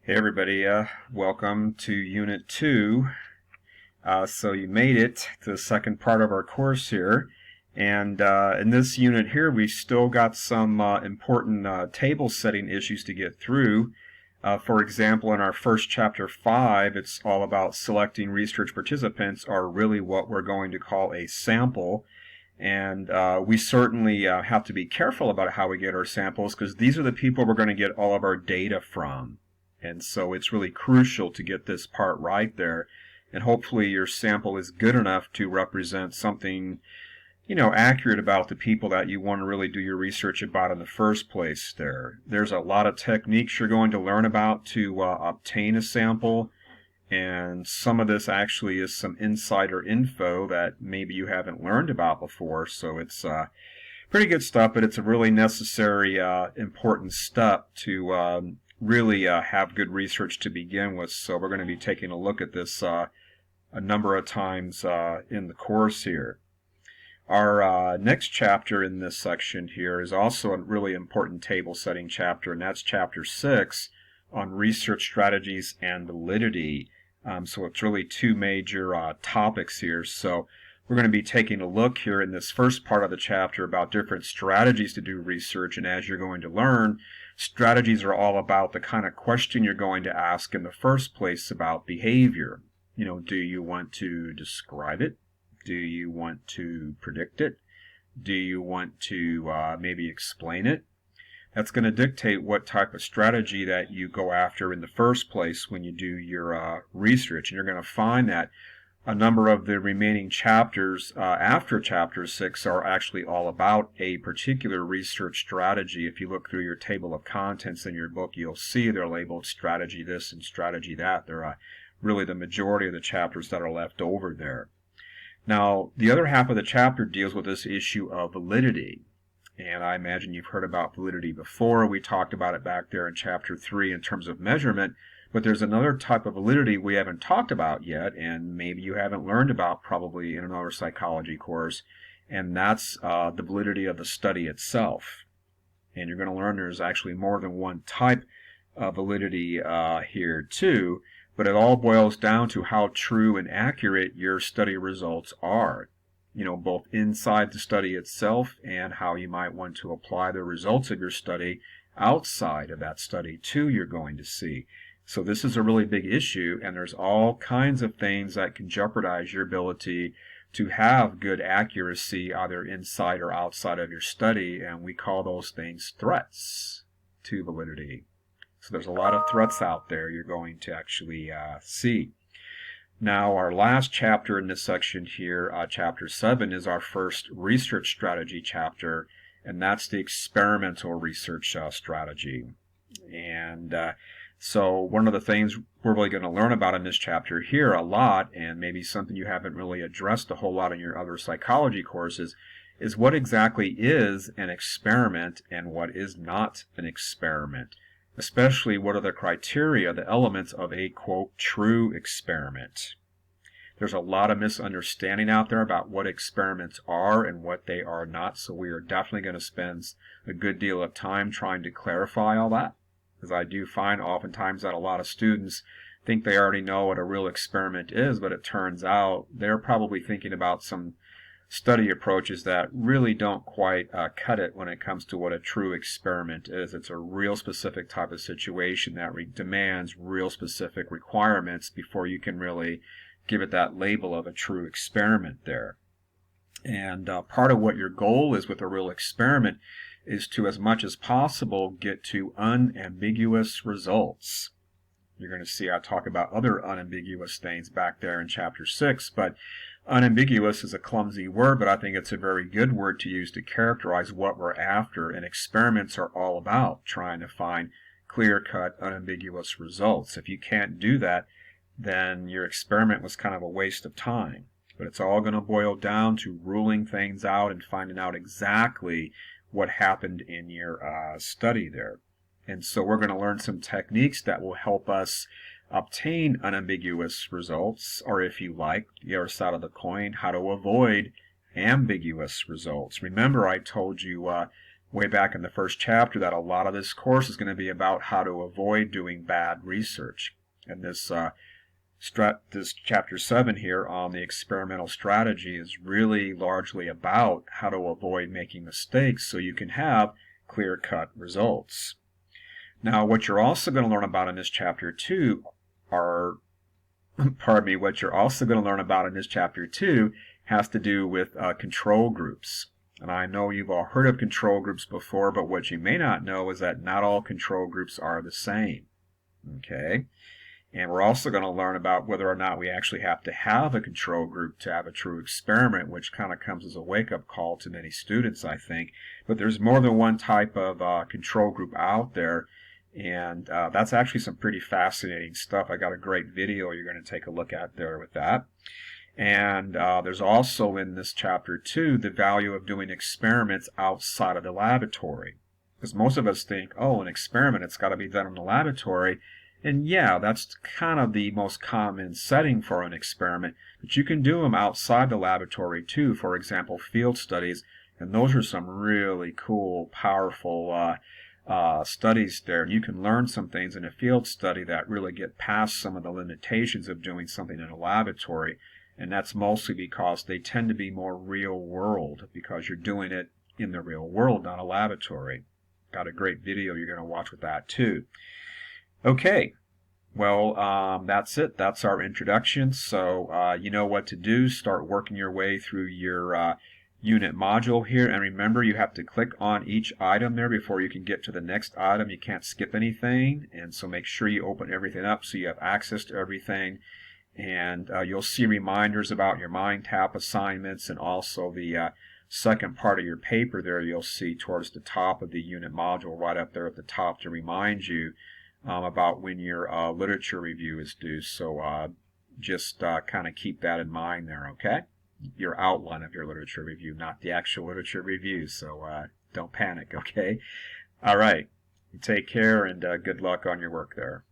Hey everybody, welcome to Unit 2. So you made it to the second part of our course here. And in this unit here, we still got some important table setting issues to get through. For example, in our first chapter 5, it's all about selecting research participants, or really what we're going to call a sample. And we certainly have to be careful about how we get our samples, because these are the people we're going to get all of our data from. And so it's really crucial to get this part right there. And hopefully your sample is good enough to represent something, accurate about the people that you want to really do your research about in the first place there. There's a lot of techniques you're going to learn about to obtain a sample. And some of this actually is some insider info that maybe you haven't learned about before. So it's pretty good stuff, but it's a really necessary, important step to really have good research to begin with. So we're going to be taking a look at this a number of times in the course here. Our next chapter in this section here is also a really important table setting chapter, and that's chapter 6 on research strategies and validity. So it's really two major topics here. So we're going to be taking a look here in this first part of the chapter about different strategies to do research, and as you're going to learn, strategies are all about the kind of question you're going to ask in the first place about behavior. Do you want to describe it? Do you want to predict it? Do you want to maybe explain it? That's going to dictate what type of strategy that you go after in the first place when you do your research. And you're going to find that a number of the remaining chapters after chapter 6 are actually all about a particular research strategy. If you look through your table of contents in your book, you'll see they're labeled strategy this and strategy that. They're really the majority of the chapters that are left over there. Now, the other half of the chapter deals with this issue of validity. And I imagine you've heard about validity before. We talked about it back there in chapter 3 in terms of measurement. But there's another type of validity we haven't talked about yet, and maybe you haven't learned about probably in another psychology course, and that's the validity of the study itself. And you're going to learn there's actually more than one type of validity here too, but it all boils down to how true and accurate your study results are. Both inside the study itself and how you might want to apply the results of your study outside of that study too, you're going to see. So this is a really big issue, and there's all kinds of things that can jeopardize your ability to have good accuracy either inside or outside of your study, and we call those things threats to validity. So there's a lot of threats out there you're going to actually see. Now, our last chapter in this section here, chapter 7, is our first research strategy chapter, and that's the experimental research strategy. And so one of the things we're really going to learn about in this chapter here a lot, and maybe something you haven't really addressed a whole lot in your other psychology courses, is what exactly is an experiment and what is not an experiment. Especially what are the criteria, the elements of a, quote, true experiment. There's a lot of misunderstanding out there about what experiments are and what they are not, so we are definitely going to spend a good deal of time trying to clarify all that. Because I do find oftentimes that a lot of students think they already know what a real experiment is, but it turns out they're probably thinking about some study approaches that really don't quite cut it when it comes to what a true experiment is. It's a real specific type of situation that demands real specific requirements before you can really give it that label of a true experiment there. And part of what your goal is with a real experiment is to, as much as possible, get to unambiguous results. You're going to see I talk about other unambiguous things back there in chapter 6, but unambiguous is a clumsy word, but I think it's a very good word to use to characterize what we're after, and experiments are all about trying to find clear-cut, unambiguous results. If you can't do that, then your experiment was kind of a waste of time. But it's all going to boil down to ruling things out and finding out exactly what happened in your study there. And so we're going to learn some techniques that will help us obtain unambiguous results, or if you like, the other side of the coin, how to avoid ambiguous results. Remember I told you way back in the first chapter that a lot of this course is going to be about how to avoid doing bad research. And this chapter 7 here on the experimental strategy is really largely about how to avoid making mistakes so you can have clear-cut results. Now, what you're also going to learn about in this chapter 2 are, what you're also going to learn about in this chapter 2 has to do with control groups. And I know you've all heard of control groups before, but what you may not know is that not all control groups are the same. Okay? And we're also going to learn about whether or not we actually have to have a control group to have a true experiment, which kind of comes as a wake-up call to many students, I think. But there's more than one type of control group out there, and that's actually some pretty fascinating stuff. I got a great video you're going to take a look at there with that. And there's also in this chapter 2 the value of doing experiments outside of the laboratory. Because most of us think, oh, an experiment, it's got to be done in the laboratory. And yeah, that's kind of the most common setting for an experiment, but you can do them outside the laboratory too. For example, field studies, and those are some really cool, powerful studies there. You can learn some things in a field study that really get past some of the limitations of doing something in a laboratory, and that's mostly because they tend to be more real world, because you're doing it in the real world, not a laboratory. Got a great video you're going to watch with that too. Okay, well, that's it. That's our introduction. So you know what to do. Start working your way through your unit module here. And remember, you have to click on each item there before you can get to the next item. You can't skip anything. And so make sure you open everything up so you have access to everything. And you'll see reminders about your MindTap assignments, and also the second part of your paper there you'll see towards the top of the unit module, right up there at the top, to remind you about when your literature review is due. So just kind of keep that in mind there, okay? Your outline of your literature review, not the actual literature review, so don't panic, okay? All right. Take care, and good luck on your work there.